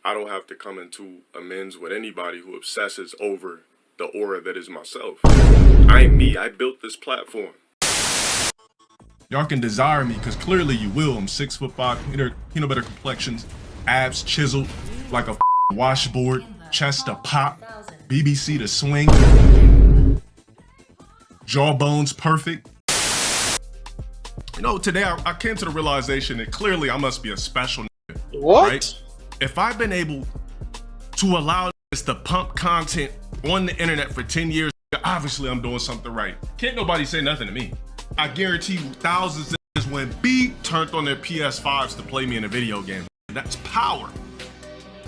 I don't have to come into amends with anybody who obsesses over the aura that is myself. I ain't me. I built this platform. Y'all can desire me, because clearly you will. I'm 6'5", peanut butter complexions, abs chiseled like a washboard, chest to pop, BBC to swing, jawbones perfect. You know, today I came to the realization that clearly I must be a special nigga. What? Right? If I've been able to allow this to pump content on the internet for 10 years, obviously I'm doing something right. Can't nobody say nothing to me. I guarantee you thousands of niggas went beat, turned on their PS5s to play me in a video game. That's power.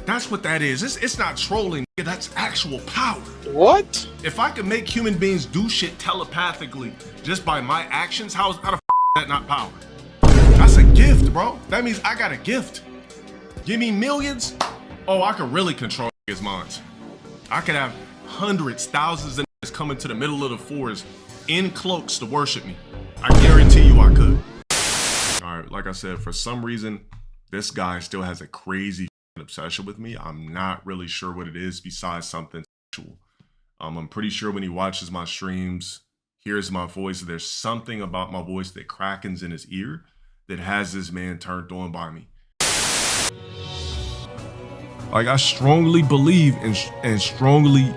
That's what that is. It's not trolling, that's actual power. What? If I could make human beings do shit telepathically just by my actions, how is that not power? That's a gift, bro. That means I got a gift. Give me millions, oh, I could really control his minds. I could have hundreds, thousands of niggas coming to the middle of the forest in cloaks to worship me. I guarantee you I could. All right, like I said, for some reason, this guy still has a crazy obsession with me. I'm not really sure what it is besides something sexual. I'm pretty sure when he watches my streams, hears my voice, there's something about my voice that crackens in his ear that has this man turned on by me. Like, I strongly believe and strongly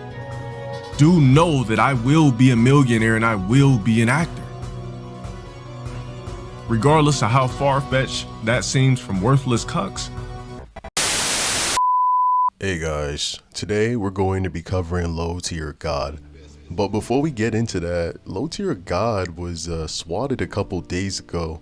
do know that I will be a millionaire and I will be an actor. Regardless of how far-fetched that seems from worthless cucks. Hey guys, today we're going to be covering Lowtiergod. But before we get into that, Lowtiergod was swatted a couple days ago.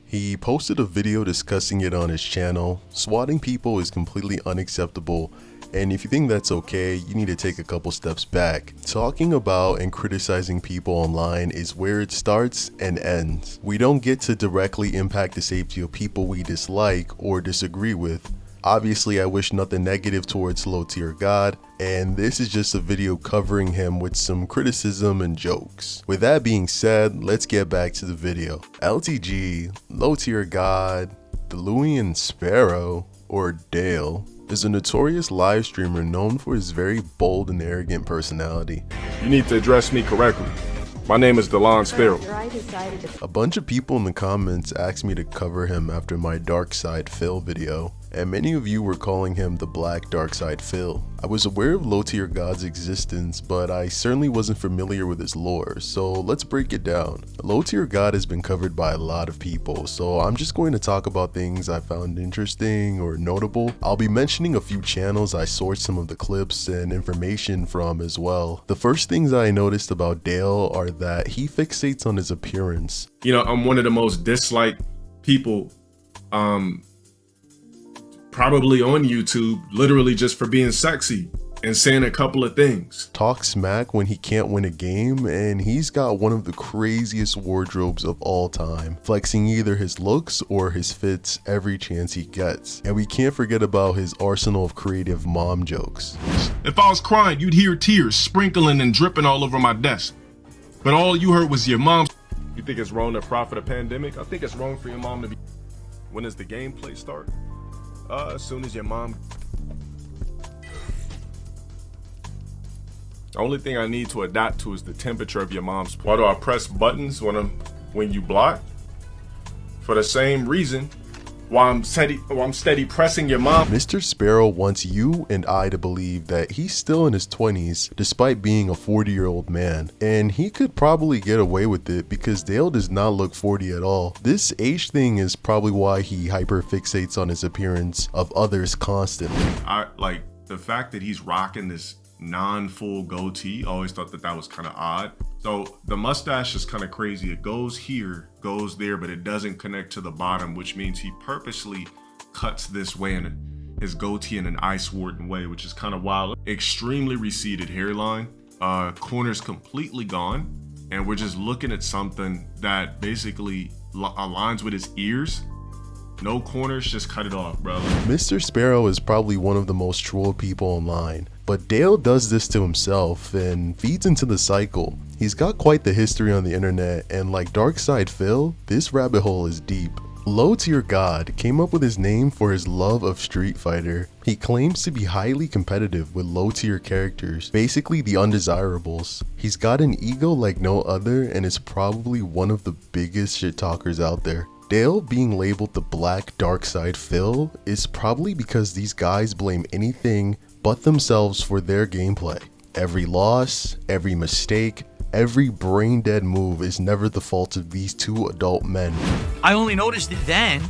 He posted a video discussing it on his channel. Swatting people is completely unacceptable, and if you think that's okay, you need to take a couple steps back. Talking about and criticizing people online is where it starts and ends. We don't get to directly impact the safety of people we dislike or disagree with. Obviously, I wish nothing negative towards Lowtiergod, and this is just a video covering him with some criticism and jokes. With that being said, let's get back to the video. LTG, Lowtiergod, the Luwian Sparrow, or Dale, is a notorious live streamer known for his very bold and arrogant personality. You need to address me correctly. My name is Delon Sparrow. A bunch of people in the comments asked me to cover him after my Dark Side Phil video, and many of you were calling him the Black Dark Side Phil. I was aware of Lowtiergod's existence, but I certainly wasn't familiar with his lore, so let's break it down. Lowtiergod has been covered by a lot of people, so I'm just going to talk about things I found interesting or notable. I'll be mentioning a few channels I sourced some of the clips and information from as well. The first things I noticed about Dale are that he fixates on his appearance. You know, I'm one of the most disliked people probably on YouTube, literally just for being sexy and saying a couple of things. Talk smack when he can't win a game, and he's got one of the craziest wardrobes of all time, flexing either his looks or his fits every chance he gets. And we can't forget about his arsenal of creative mom jokes. If I was crying, you'd hear tears sprinkling and dripping all over my desk. But all you heard was your mom. You think it's wrong to profit a pandemic? I think it's wrong for your mom to be... When does the gameplay start? As soon as your mom... The only thing I need to adapt to is the temperature of your mom's... Why do I press buttons when you block? For the same reason why I'm steady pressing your mom. Mr. Sparrow wants you and I to believe that he's still in his 20s despite being a 40-year-old man, and he could probably get away with it because Dale does not look 40 at all. This age thing is probably why he hyper fixates on his appearance of others constantly. I like the fact that he's rocking this non-full goatee. I always thought that was kind of odd. So the mustache is kind of crazy. It goes here, goes there, but it doesn't connect to the bottom, which means he purposely cuts this way in his goatee in an ice-warden way, which is kind of wild. Extremely receded hairline, corners completely gone, and we're just looking at something that basically aligns with his ears. No corners, just cut it off, bro. Mr. Sparrow is probably one of the most trolled people online, but Dale does this to himself and feeds into the cycle. He's got quite the history on the internet, and like Dark Side Phil, this rabbit hole is deep. Lowtiergod came up with his name for his love of Street Fighter. He claims to be highly competitive with low tier characters, basically the undesirables. He's got an ego like no other and is probably one of the biggest shit talkers out there. Dale being labeled the Black Dark Side Phil is probably because these guys blame anything but themselves for their gameplay. Every loss, every mistake, every brain dead move is never the fault of these two adult men. I only noticed it then.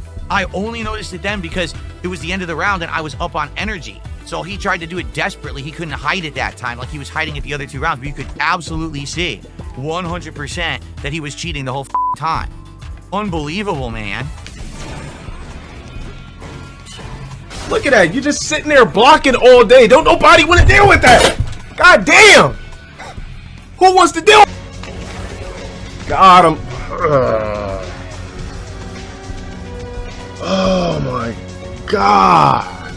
Because it was the end of the round and I was up on energy. So he tried to do it desperately. He couldn't hide it that time like he was hiding it the other two rounds. But you could absolutely see 100% that he was cheating the whole time. Unbelievable, man. Look at that. You're just sitting there blocking all day. Don't nobody want to deal with that. God damn. Who wants to deal? Got him. Oh my God.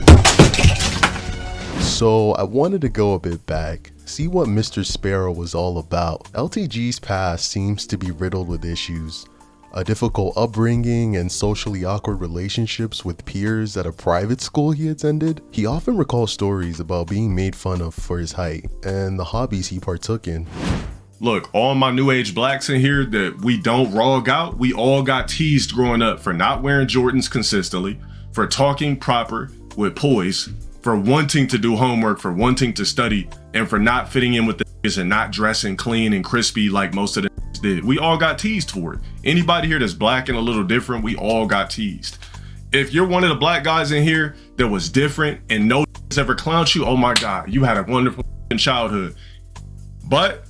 So I wanted to go a bit back, see what Mr. Sparrow was all about. LTG's past seems to be riddled with issues. A difficult upbringing and socially awkward relationships with peers at a private school he attended. He often recalls stories about being made fun of for his height and the hobbies he partook in. Look, all my new age blacks in here that we don't rog out, we all got teased growing up for not wearing Jordans consistently, for talking proper with poise, for wanting to do homework, for wanting to study, and for not fitting in with the niggas and not dressing clean and crispy like most of the niggas did. We all got teased for it. Anybody here that's black and a little different, we all got teased. If you're one of the black guys in here that was different and no niggas ever clowned you, oh my God, you had a wonderful childhood. But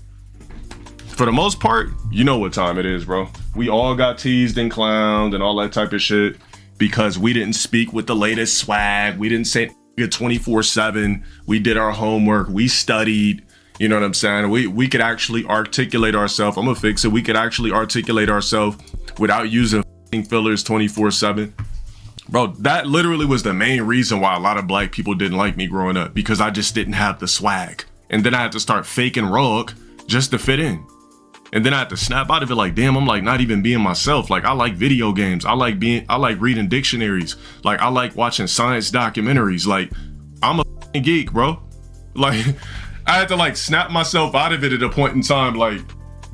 for the most part, you know what time it is, bro. We all got teased and clowned and all that type of shit because we didn't speak with the latest swag. We didn't say 24/7. We did our homework. We studied. You know what I'm saying? We could actually articulate ourselves. I'm gonna fix it. We could actually articulate ourselves without using fillers 24/7. Bro, that literally was the main reason why a lot of black people didn't like me growing up, because I just didn't have the swag. And then I had to start faking rug just to fit in. And then I had to snap out of it like, damn, I'm like not even being myself. Like I like video games. I like reading dictionaries. Like I like watching science documentaries. Like I'm a geek, bro. Like I had to like snap myself out of it at a point in time. Like,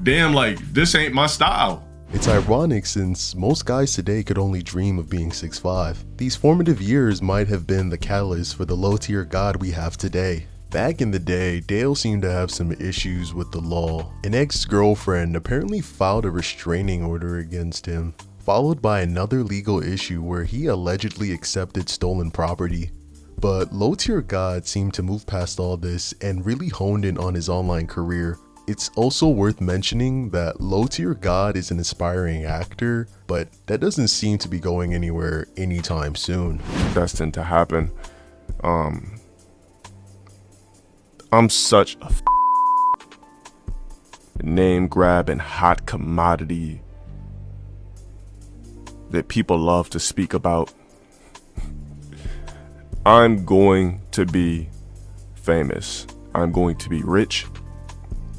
damn, like this ain't my style. It's ironic since most guys today could only dream of being 6'5". These formative years might have been the catalyst for the Lowtiergod we have today. Back in the day, Dale seemed to have some issues with the law. An ex-girlfriend apparently filed a restraining order against him, followed by another legal issue where he allegedly accepted stolen property. But Lowtiergod seemed to move past all this and really honed in on his online career. It's also worth mentioning that Lowtiergod is an aspiring actor, but that doesn't seem to be going anywhere anytime soon. Destined to happen. I'm such a name grab and hot commodity that people love to speak about. I'm going to be famous. I'm going to be rich.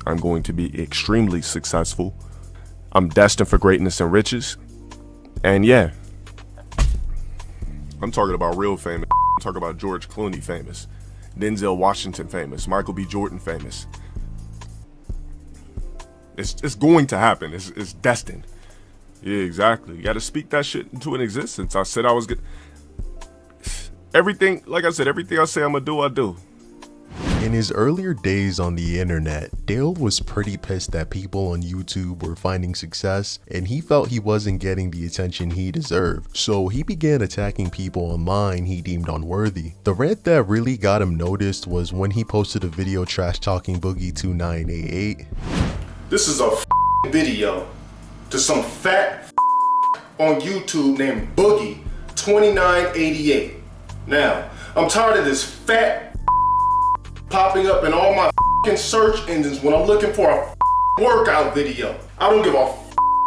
I'm going to be extremely successful. I'm destined for greatness and riches. And yeah, I'm talking about real famous. I'm talking about George Clooney famous. Denzel Washington famous, Michael B. Jordan famous. It's going to happen. It's destined. Yeah, exactly. You got to speak that shit into an existence. I said I was good. Everything, like I said, everything I say I'm gonna do, I do. In his earlier days on the internet, Dale was pretty pissed that people on YouTube were finding success and he felt he wasn't getting the attention he deserved. So he began attacking people online he deemed unworthy. The rant that really got him noticed was when he posted a video trash talking Boogie2988. This is a video to some fat on YouTube named Boogie2988. Now, I'm tired of this fat popping up in all my search engines when I'm looking for a workout video. I don't give a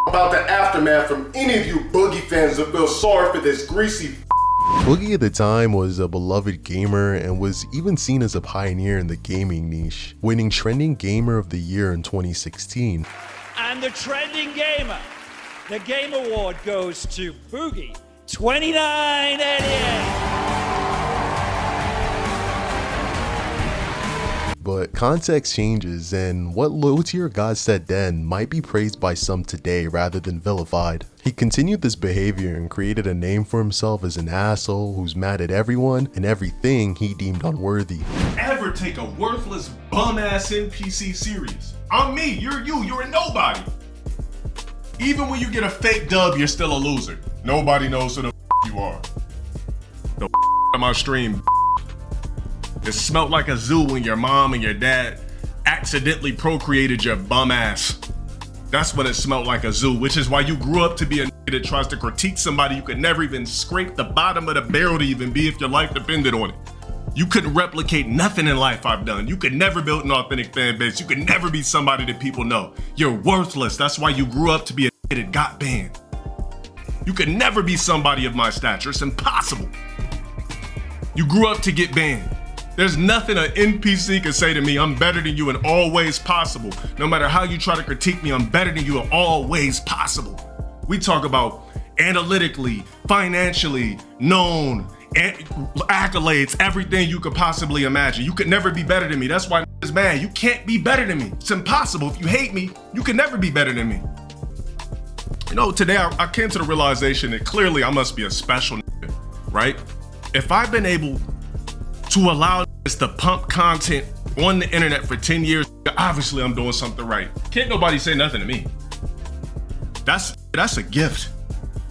about the aftermath from any of you Boogie fans that feel sorry for this greasy. Boogie at the time was a beloved gamer and was even seen as a pioneer in the gaming niche, winning Trending Gamer of the Year in 2016. And the trending gamer The game award goes to Boogie 2988. But context changes, and what Lowtiergod said then might be praised by some today rather than vilified. He continued this behavior and created a name for himself as an asshole who's mad at everyone and everything he deemed unworthy. Ever take a worthless bum-ass NPC serious? I'm me, you're you, you're a nobody. Even when you get a fake dub, you're still a loser. Nobody knows who the you are. The on my stream. It smelled like a zoo when your mom and your dad accidentally procreated your bum ass. That's when it smelled like a zoo, which is why you grew up to be a nigga that tries to critique somebody you could never even scrape the bottom of the barrel to even be if your life depended on it. You couldn't replicate nothing in life I've done. You could never build an authentic fan base. You could never be somebody that people know. You're worthless. That's why you grew up to be a nigga that got banned. You could never be somebody of my stature. It's impossible. You grew up to get banned. There's nothing an NPC can say to me, I'm better than you in all ways possible. No matter how you try to critique me, I'm better than you in all ways possible. We talk about analytically, financially, known, accolades, everything you could possibly imagine. You could never be better than me. That's why it's mad. You can't be better than me. It's impossible. If you hate me, you can never be better than me. You know, today I came to the realization that clearly I must be a special nigga, right? If I've been able to allow this to pump content on the internet for 10 years, obviously I'm doing something right. Can't nobody say nothing to me. That's a gift.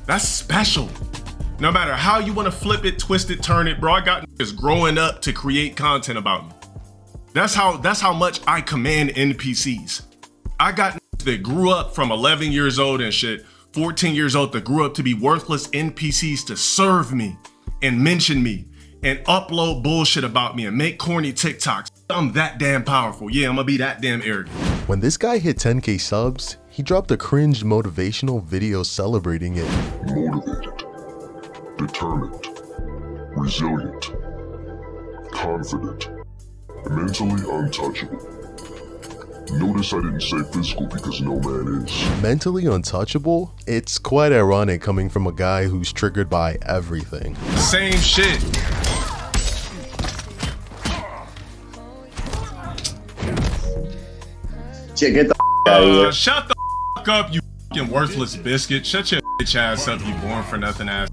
That's special. No matter how you want to flip it, twist it, turn it, bro, I got niggas growing up to create content about me. That's how much I command NPCs. I got niggas that grew up from 11 years old and shit, 14 years old, that grew up to be worthless NPCs to serve me and mention me and upload bullshit about me and make corny TikToks. I'm that damn powerful. Yeah, I'm gonna be that damn arrogant. When this guy hit 10k subs, he dropped a cringe motivational video celebrating it. Motivated, determined, resilient, confident, mentally untouchable. Notice I didn't say physical because no man is. Mentally untouchable? It's quite ironic coming from a guy who's triggered by everything. Same shit. Shit, get the out of here. Shut the up, you fucking worthless biscuit. Shut your bitch ass up, you born for nothing ass.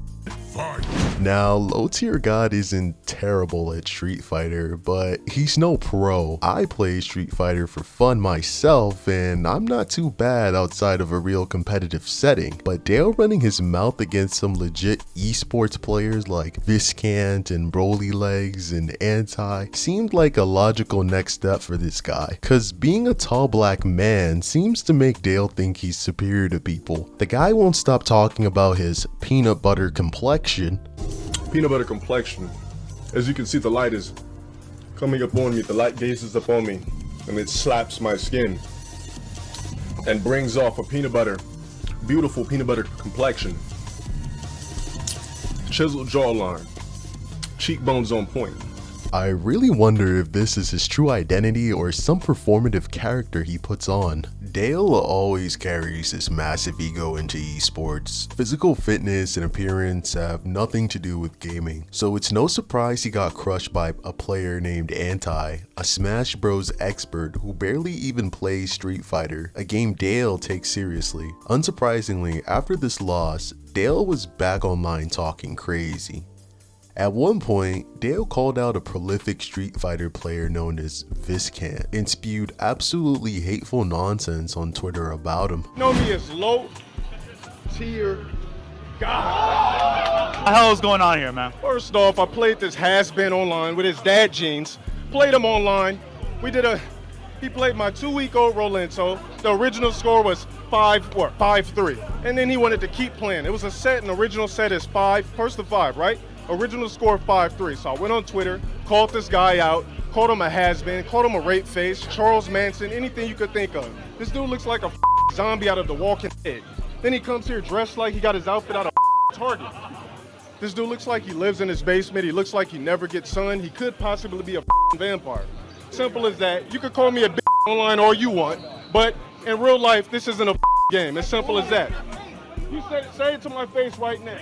Now, Lowtiergod isn't terrible at Street Fighter, but he's no pro. I play Street Fighter for fun myself, and I'm not too bad outside of a real competitive setting. But Dale running his mouth against some legit esports players like Viscant and Broly Legs and Anti seemed like a logical next step for this guy, cause being a tall black man seems to make Dale think he's superior to people. The guy won't stop talking about his peanut butter complexion. Peanut butter complexion. As you can see, the light is coming up on me. The light gazes upon me and it slaps my skin and brings off a beautiful peanut butter complexion. Chiseled jawline, cheekbones on point. I really wonder if this is his true identity or some performative character he puts on. Dale always carries this massive ego into esports. Physical fitness and appearance have nothing to do with gaming, so it's no surprise he got crushed by a player named Anti, a Smash Bros expert who barely even plays Street Fighter, a game Dale takes seriously. Unsurprisingly, after this loss, Dale was back online talking crazy. At one point, Dale called out a prolific Street Fighter player known as Viscant and spewed absolutely hateful nonsense on Twitter about him. Know me as Lowtiergod. What the hell is going on here, man? First off, I played this has-been online with his dad jeans. Played him online. He played my 2-week-old Rolento. The original score was 5-3. And then he wanted to keep playing. It was a set, an original set is 5, first to 5, right? Original score 5-3. So I went on Twitter, called this guy out, called him a has-been, called him a rape face, Charles Manson, anything you could think of. This dude looks like a zombie out of The Walking Dead. Then he comes here dressed like he got his outfit out of Target. This dude looks like he lives in his basement. He looks like he never gets sun. He could possibly be a vampire. Simple as that. You could call me a online all you want, but in real life, this isn't a game. As simple as that. You say it to my face right now.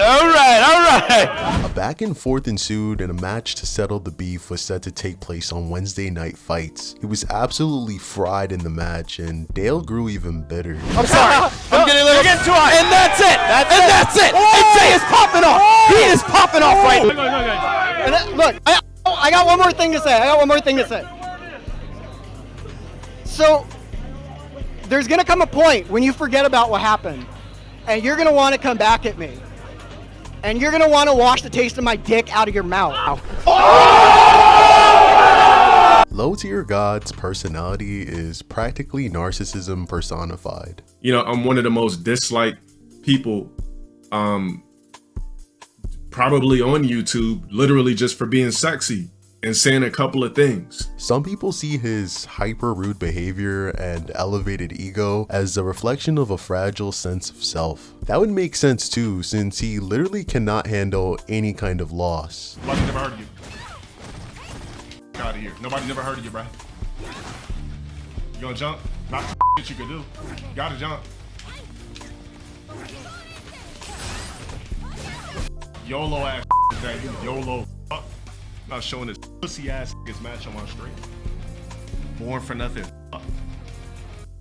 All right. A back and forth ensued and a match to settle the beef was set to take place on Wednesday Night Fights. He was absolutely fried in the match and Dale grew even bitter. I'm sorry. I'm getting a little too hot. And that's it. That's it. AJ is popping off. He is popping off right now. And look, I got one more thing to say. So, there's going to come a point when you forget about what happened, and you're going to want to come back at me. And you're going to want to wash the taste of my dick out of your mouth. Lowtiergod's personality is practically narcissism personified. You know, I'm one of the most disliked people probably on YouTube, literally just for being sexy and saying a couple of things. Some people see his hyper rude behavior and elevated ego as a reflection of a fragile sense of self. That would make sense too, since he literally cannot handle any kind of loss. Nobody never heard of you. Get out of here. Nobody never heard of you, bro. You gonna jump? Not the shit you could do. You gotta jump. YOLO ass that you YOLO fuck. Not showing this pussy ass niggas match on my stream. Born for nothing. Fuck.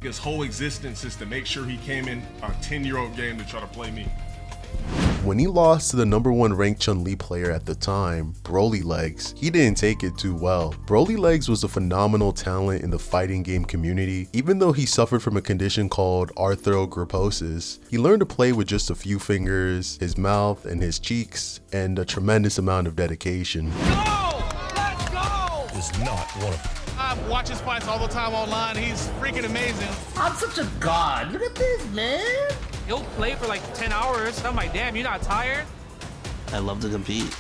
His whole existence is to make sure he came in a 10-year-old game to try to play me. When he lost to the #1 ranked Chun-Li player at the time, Broly Legs, he didn't take it too well. Broly Legs was a phenomenal talent in the fighting game community. Even though he suffered from a condition called arthrogryposis, he learned to play with just a few fingers, his mouth, and his cheeks, and a tremendous amount of dedication. Let's go! Is not one of them. I watch his fights all the time online. He's freaking amazing. I'm such a god. Look at this, man. He'll play for like 10 hours. I'm like, damn, you're not tired? I love to compete.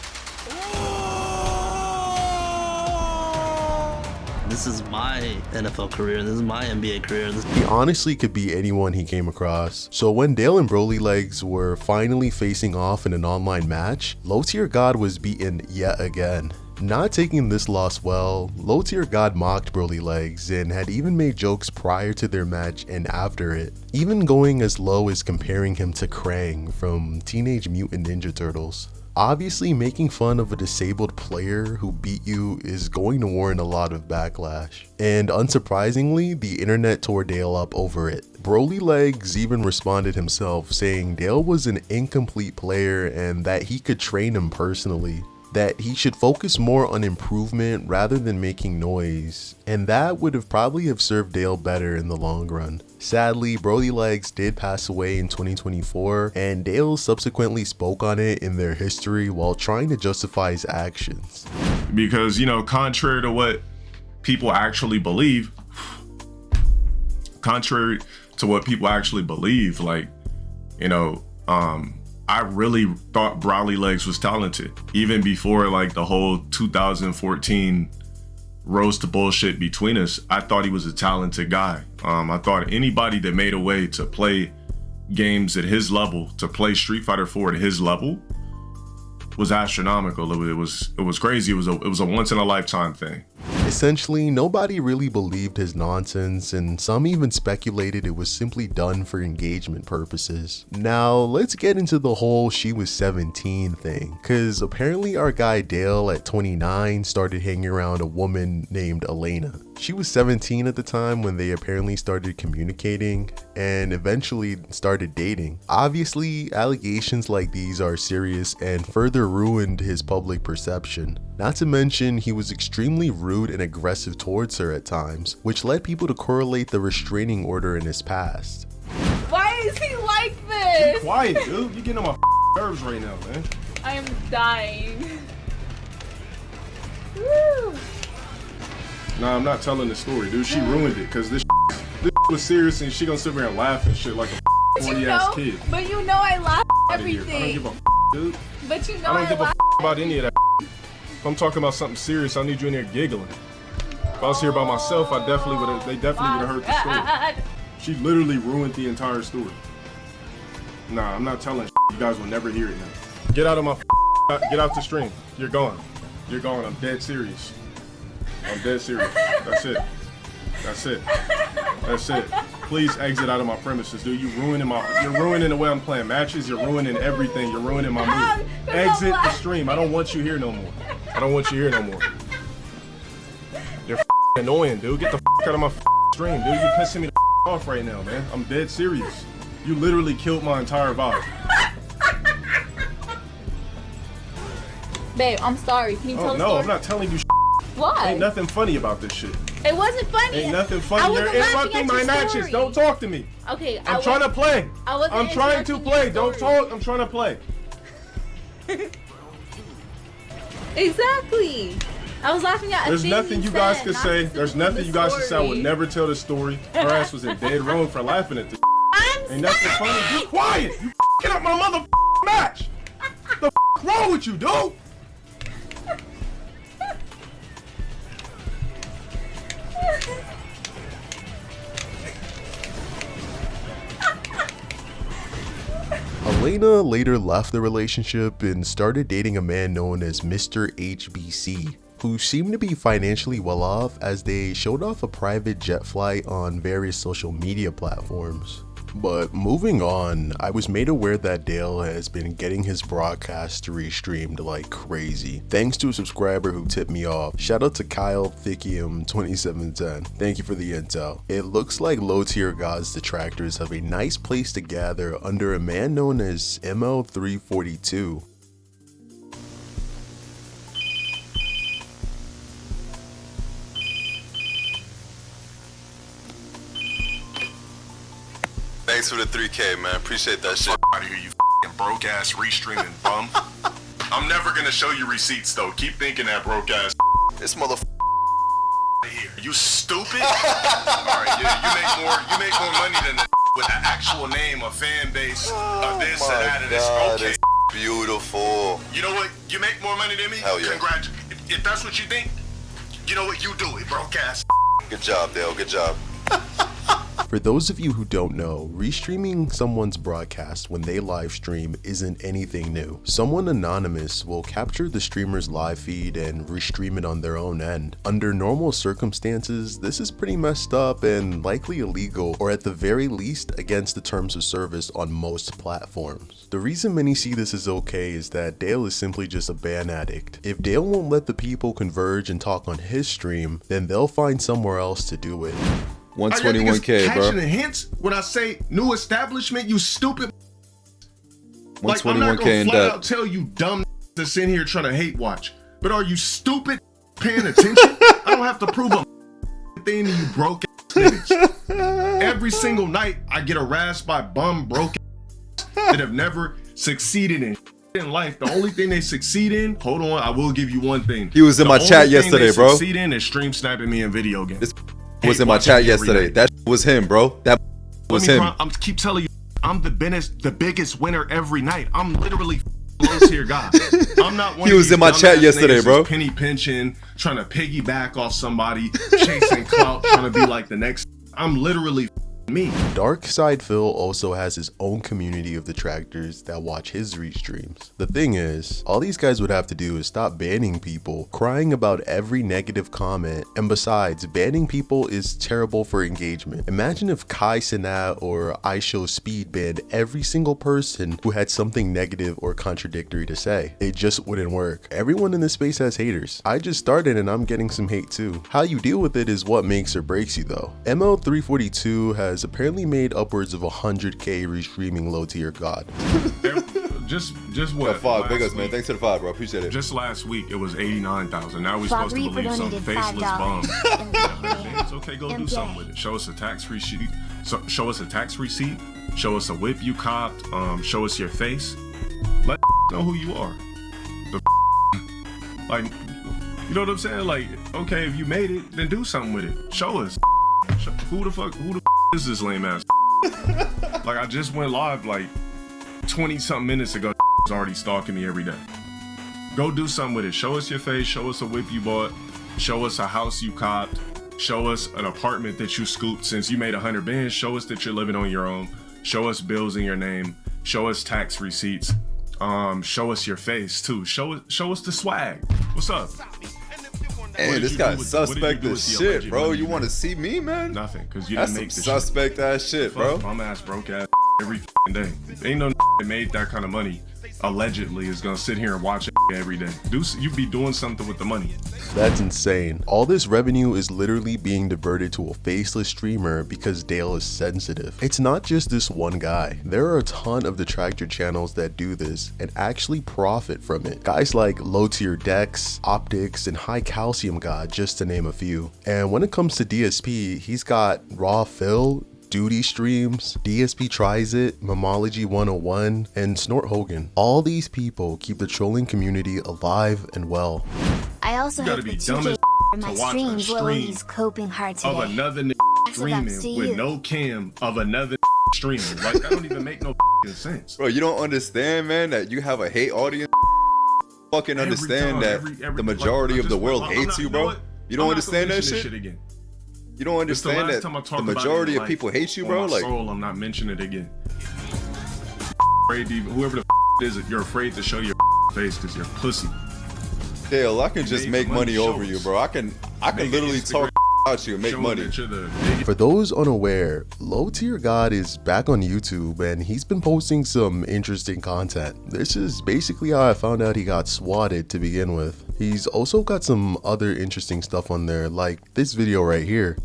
This is my NFL career. This is my NBA career. He honestly could be anyone he came across. So when Dale and Broly Legs were finally facing off in an online match, Lowtiergod was beaten yet again. Not taking this loss well, Lowtiergod mocked Broly Legs and had even made jokes prior to their match and after it, even going as low as comparing him to Krang from Teenage Mutant Ninja Turtles. Obviously, making fun of a disabled player who beat you is going to warrant a lot of backlash. And unsurprisingly, the internet tore Dale up over it. Broly Legs even responded himself, saying Dale was an incomplete player and that he could train him personally, that he should focus more on improvement rather than making noise, and that would have probably served Dale better in the long run. Sadly, Broly Legs did pass away in 2024, and Dale subsequently spoke on it in their history while trying to justify his actions. Because, you know, contrary to what people actually believe, like, you know, I really thought Broly Legs was talented, even before like the whole 2014 rose to bullshit between us. I thought he was a talented guy. I thought anybody that made a way to play games at his level, to play Street Fighter 4 at his level, was astronomical. It was crazy. It was a once in a lifetime thing. Essentially, nobody really believed his nonsense, and some even speculated it was simply done for engagement purposes. Now, let's get into the whole she was 17 thing, cause apparently our guy Dale at 29 started hanging around a woman named Elena. She was 17 at the time when they apparently started communicating and eventually started dating. Obviously, allegations like these are serious and further ruined his public perception. Not to mention, he was extremely rude and aggressive towards her at times, which led people to correlate the restraining order in his past. Why is he like this? Be quiet, dude. You're getting on my nerves right now, man. I'm dying. Woo. Nah, I'm not telling the story, dude. She ruined it, because this was serious and she gonna sit there and laugh and shit like a 40-ass kid. But you know I laugh at everything. I don't give a dude. But you know I don't give a about any of that. If I'm talking about something serious, I need you in there giggling. If I was here by myself, they definitely would have heard the story. She literally ruined the entire story. Nah, I'm not telling you guys will never hear it now. Get out of my get out the stream. You're gone. You're gone. I'm dead serious. I'm dead serious. That's it. That's it. That's it. Please exit out of my premises, dude. You're ruining the way I'm playing matches. You're ruining everything. You're ruining my mood. Exit the stream. I don't want you here no more. I don't want you here no more. You're annoying, dude. Get the out of my stream, dude. You're pissing me the off right now, man. I'm dead serious. You literally killed my entire vibe. Babe, I'm sorry. Can you tell the story? No, I'm not telling you. Why? Ain't nothing funny about this shit. It wasn't funny. Ain't nothing funny. You're interrupting my matches. Don't talk to me. Okay, I'm trying to play. I'm trying to play. Don't talk. I'm trying to play. Exactly. I was laughing at. There's nothing you guys could say. There's nothing you guys could say. I would never tell this story. Her ass was in dead wrong for laughing at this. Ain't nothing funny. Be quiet. You get up my mother match. The wrong with you, dude? Elena later left the relationship and started dating a man known as Mr. HBC, who seemed to be financially well off as they showed off a private jet flight on various social media platforms. But moving on, I was made aware that Dale has been getting his broadcast restreamed like crazy, thanks to a subscriber who tipped me off. Shout out to Kyle Thickium 2710. Thank you for the intel. It looks like Lowtiergod's detractors have a nice place to gather under a man known as ML342. Thanks for the 3K, man. Appreciate that shit. Out of here, you broke ass restreaming bum. I'm never gonna show you receipts though. Keep thinking that broke ass. This motherfucker here. You stupid. Alright, yeah, you make more money than that with an actual name, a fan base, this and that and this. Okay. Beautiful. You know what? You make more money than me? Hell yeah. If that's what you think, you know what? You do it, broke ass. Good job, Dale. Good job. For those of you who don't know, restreaming someone's broadcast when they live stream isn't anything new. Someone anonymous will capture the streamer's live feed and restream it on their own end. Under normal circumstances, this is pretty messed up and likely illegal, or at the very least against the terms of service on most platforms. The reason many see this as okay is that Dale is simply just a ban addict. If Dale won't let the people converge and talk on his stream, then they'll find somewhere else to do it. 121K, bro. Catching the hints when I say new establishment, you stupid. Like, I'm not 121K gonna in flat debt. out tell you dumb that's in here trying to hate watch. But are you stupid paying attention? I don't have to prove a thing to you broke ass niggas. Every single night I get harassed by bum broke ass that have never succeeded in life. The only thing they succeed in, hold on, I will give you one thing. He was in my chat yesterday, bro. Succeed in is stream sniping me in video games. This was in my chat yesterday. That was him, bro. That was him. I'm keep telling you, I'm the biggest winner every night. I'm literally Lowtiergod. I'm not one. He was in my chat yesterday, bro. Penny pinching, trying to piggyback off somebody, chasing clout, trying to be like the next. I'm literally me. Dark Side Phil also has his own community of detractors that watch his restreams. The thing is, all these guys would have to do is stop banning people, crying about every negative comment, and besides, banning people is terrible for engagement. Imagine if Kai Sinat or iShowSpeed banned every single person who had something negative or contradictory to say. It just wouldn't work. Everyone in this space has haters. I just started and I'm getting some hate too. How you deal with it is what makes or breaks you though. ML342 has apparently made upwards of 100K restreaming Lowtiergod. Just what? $5, big ups, man. Thanks to the $5, bro. Appreciate it. Just last week it was 89,000. Now we're supposed to believe some faceless bum. It's okay, go do something with it. Show us a tax receipt. Show us a tax receipt. Show us a whip you copped. Show us your face. Let know who you are. Like, you know what I'm saying? Like, okay, if you made it, then do something with it. Show us. Who the is this lame ass? Like, I just went live like 20 something minutes ago. Was already stalking me every day. Go do something with it. Show us your face. Show us a whip you bought. Show us a house you copped. Show us an apartment that you scooped since you made 100 bands. Show us that you're living on your own. Show us bills in your name. Show us tax receipts. Show us your face too. Show us the swag. What's up? Hey, this guy's suspect as shit, bro. You want to see me, man? Nothing, because you That's didn't make some this suspect ass shit, bro. Bum ass, broke ass every day. Ain't no that made that kind of money, allegedly, is gonna sit here and watch every day. You be doing something with the money. That's insane. All this revenue is literally being diverted to a faceless streamer because Dale is sensitive. It's not just this one guy. There are a ton of detractor channels that do this and actually profit from it. Guys like Lowtiergod, Optics, and High Calcium God, just to name a few. And when it comes to DSP, he's got Raw Phil, Duty Streams, DSP Tries It, Mamology 101, and Snort Hogan. All these people keep the trolling community alive and well. I also You hope gotta be that dumb TJ as in my to watch a streams will stream he's coping hard today. of another That's up streaming to with you. no cam of another streaming. Like, that don't even make no sense. Bro, you don't understand, man, that you have a hate audience. Fucking understand that the majority of the world hates you, bro. You don't understand that shit? Again. You don't understand that the majority of people hate you, bro? Like, soul, I'm not mentioning it again. Afraid to even, whoever the is, you're afraid to show your face because you're a pussy. Dale, I can just make money over you, bro. I can literally talk about you and make money. For those unaware, Lowtiergod is back on YouTube and he's been posting some interesting content. This is basically how I found out he got swatted to begin with. He's also got some other interesting stuff on there, like this video right here.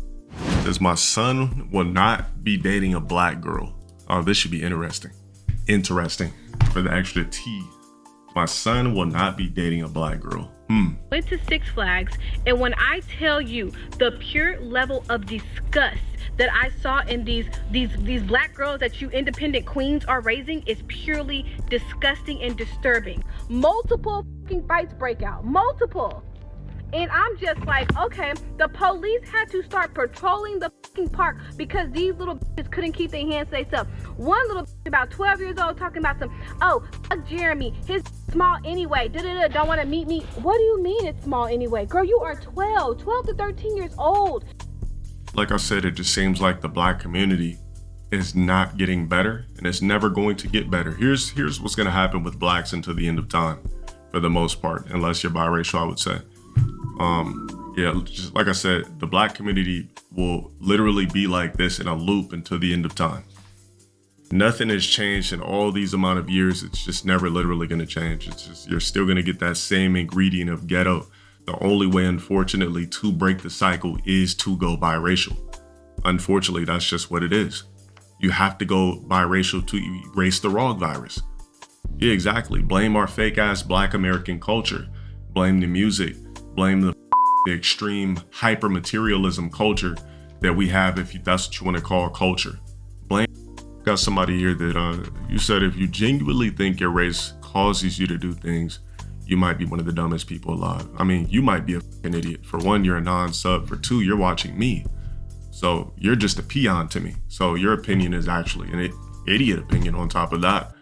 Says my son will not be dating a black girl. Oh, this should be interesting. Interesting for the extra T. My son will not be dating a black girl. Went to Six Flags, and when I tell you the pure level of disgust that I saw in these black girls that you independent queens are raising is purely disgusting and disturbing. Multiple fucking fights break out, multiple. And I'm just like, okay, the police had to start patrolling the fucking park because these little bitches couldn't keep their hands to themselves. One little bitch about 12 years old talking about oh, fuck Jeremy, his small anyway, don't want to meet me. What do you mean it's small anyway? Girl, you are 12 to 13 years old. Like I said, it just seems like the black community is not getting better and it's never going to get better. Here's what's going to happen with blacks until the end of time, for the most part, unless you're biracial, I would say. Yeah, just like I said, the black community will literally be like this in a loop until the end of time. Nothing has changed in all these amount of years. It's just never literally going to change. It's just, you're still going to get that same ingredient of ghetto. The only way, unfortunately, to break the cycle is to go biracial. Unfortunately, that's just what it is. You have to go biracial to erase the wrong virus. Yeah, exactly. Blame our fake ass black American culture. Blame the music. Blame the extreme hyper materialism culture that we have, if that's what you want to call culture. Blame. Got somebody here that you said if you genuinely think your race causes you to do things, you might be one of the dumbest people alive. I mean, you might be a fucking idiot. For one, you're a non-sub. For two, you're watching me. So you're just a peon to me. So your opinion is actually an idiot opinion on top of that.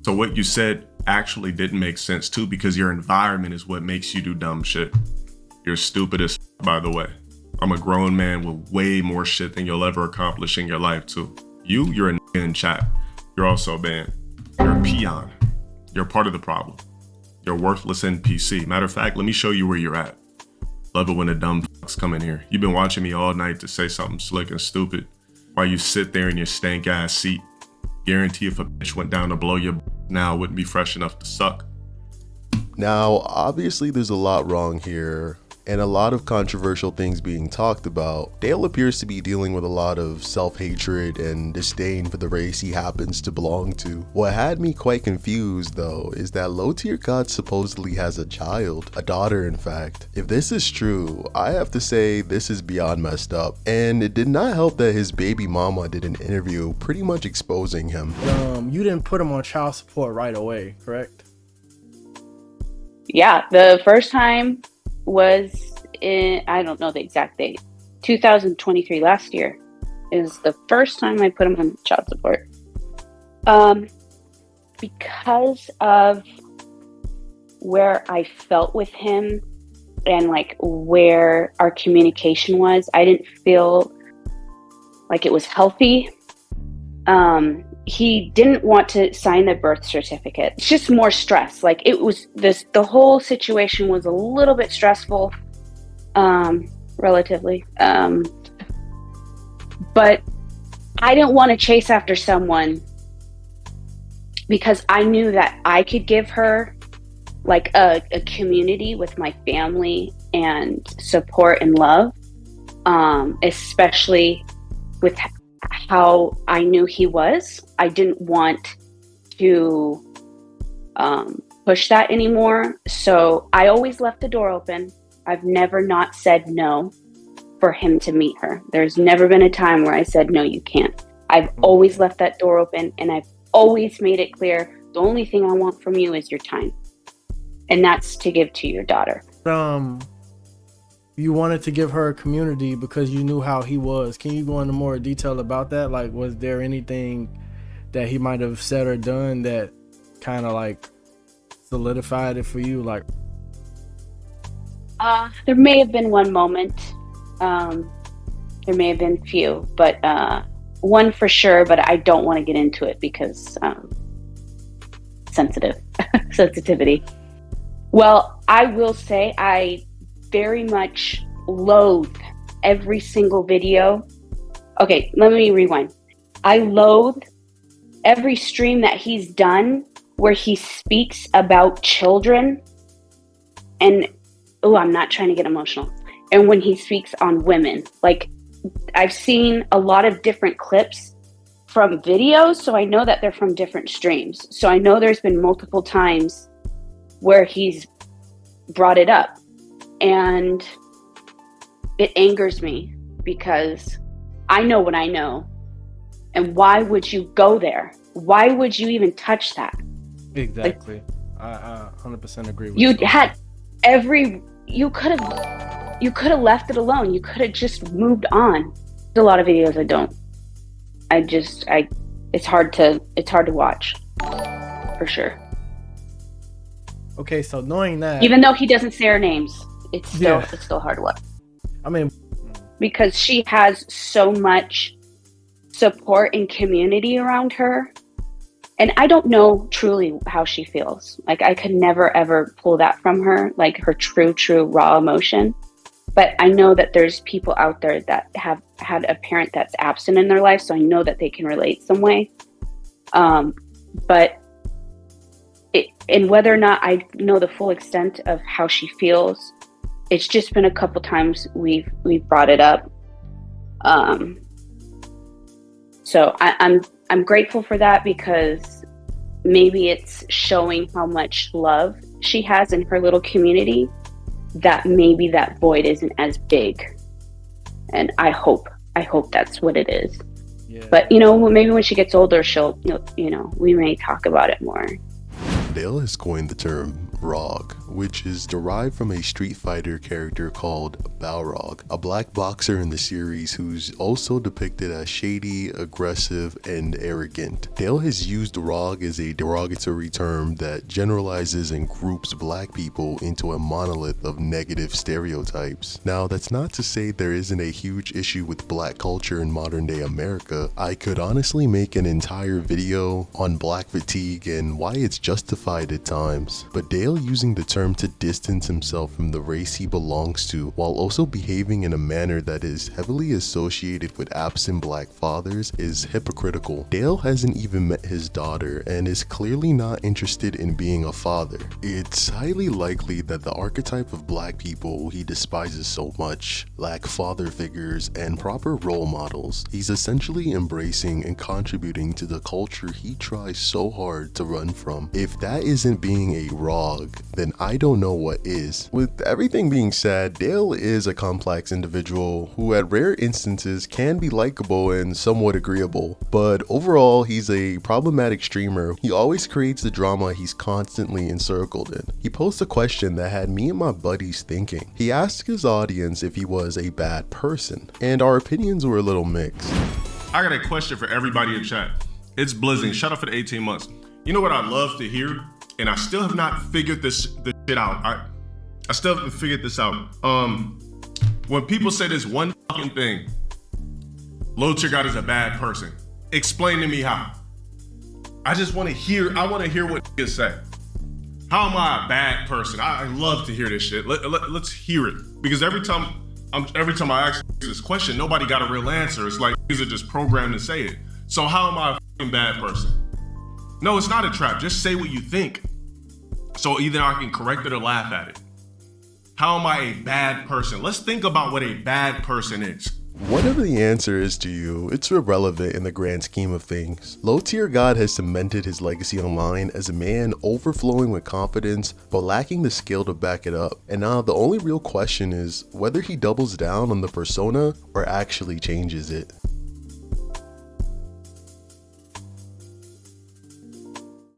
So what you said actually didn't make sense too, because your environment is what makes you do dumb shit. You're stupid as by the way. I'm a grown man with way more shit than you'll ever accomplish in your life too. You're a nigga in chat. You're also banned. You're a peon. You're part of the problem. You're worthless NPC. Matter of fact, let me show you where you're at. Love it when the dumb fucks come in here. You've been watching me all night to say something slick and stupid while you sit there in your stank ass seat. Guarantee if a bitch went down to blow your now, it wouldn't be fresh enough to suck. Now, obviously there's a lot wrong here and a lot of controversial things being talked about. Dale appears to be dealing with a lot of self-hatred and disdain for the race he happens to belong to. What had me quite confused though is that Lowtiergod supposedly has a child, a daughter in fact. If this is true, I have to say this is beyond messed up, and it did not help that his baby mama did an interview pretty much exposing him. You didn't put him on child support right away, correct? Yeah, the first time was in, I don't know the exact date, 2023, last year is the first time I put him on child support. Because of where I felt with him and like where our communication was, I didn't feel like it was healthy. He didn't want to sign the birth certificate. It's just more stress. Like it was the whole situation was a little bit stressful. relatively. But I didn't want to chase after someone because I knew that I could give her like a community with my family and support and love, especially with how I knew he was. I didn't want to push that anymore. So I always left the door open. I've never not said no for him to meet her. There's never been a time where I said, no, you can't. I've always left that door open, and I've always made it clear, the only thing I want from you is your time. And that's to give to your daughter. You wanted to give her a community because you knew how he was. Can you go into more detail about that? Like, was there anything that he might have said or done that kind of like solidified it for you? Like, there may have been one moment. There may have been a few, but one for sure, but I don't want to get into it because sensitivity. Well, I will say I very much loathe every single video. Okay, let me rewind. I loathe every stream that he's done where he speaks about children and, oh, I'm not trying to get emotional. And when he speaks on women, like I've seen a lot of different clips from videos, so I know that they're from different streams. So I know there's been multiple times where he's brought it up, and it angers me because I know what I know. And why would you go there? Why would you even touch that? Exactly. I 100% agree with you. You Had you could have left it alone. You could have just moved on. There's a lot of videos I don't. It's hard to watch, for sure. Okay, so knowing that, even though he doesn't say her names, it's still hard to watch. I mean, because she has so much support and community around her, and I don't know truly how she feels. Like I could never ever pull that from her, like her true raw emotion. But I know that there's people out there that have had a parent that's absent in their life, so I know that they can relate some way. But and whether or not I know the full extent of how she feels, it's just been a couple times we've brought it up. So I'm grateful for that, because maybe it's showing how much love she has in her little community, that maybe that void isn't as big. And I hope that's what it is. Yeah. But maybe when she gets older, she'll, we may talk about it more. Dale has coined the term Rog, which is derived from a Street Fighter character called Balrog, a black boxer in the series who's also depicted as shady, aggressive, and arrogant. Dale has used Rog as a derogatory term that generalizes and groups black people into a monolith of negative stereotypes. Now, that's not to say there isn't a huge issue with black culture in modern day America. I could honestly make an entire video on black fatigue and why it's justified at times, but Dale using the term to distance himself from the race he belongs to, while also behaving in a manner that is heavily associated with absent black fathers, is hypocritical. Dale hasn't even met his daughter and is clearly not interested in being a father. It's highly likely that the archetype of black people he despises so much lack father figures and proper role models. He's essentially embracing and contributing to the culture he tries so hard to run from. If that isn't being a Rog, then I don't know what is. With everything being said, Dale is a complex individual who at rare instances can be likable and somewhat agreeable, but overall he's a problematic streamer. He always creates the drama he's constantly encircled in. He posed a question that had me and my buddies thinking. He asked his audience if he was a bad person, and our opinions were a little mixed. I got a question for everybody in chat. It's Blizzing, shut up for the 18 months. You know what I'd love to hear? And I still have not figured this shit out. I still haven't figured this out. When people say this one fucking thing, Lowtiergod is a bad person, explain to me how. I want to hear what niggas say. How am I a bad person? I love to hear this shit. Let's hear it. Because every time I ask this question, nobody got a real answer. It's like these are just programmed to say it. So how am I a fucking bad person? No, it's not a trap. Just say what you think. So either I can correct it or laugh at it. How am I a bad person? Let's think about what a bad person is. Whatever the answer is to you, it's irrelevant in the grand scheme of things. Lowtiergod has cemented his legacy online as a man overflowing with confidence but lacking the skill to back it up. And now the only real question is whether he doubles down on the persona or actually changes it.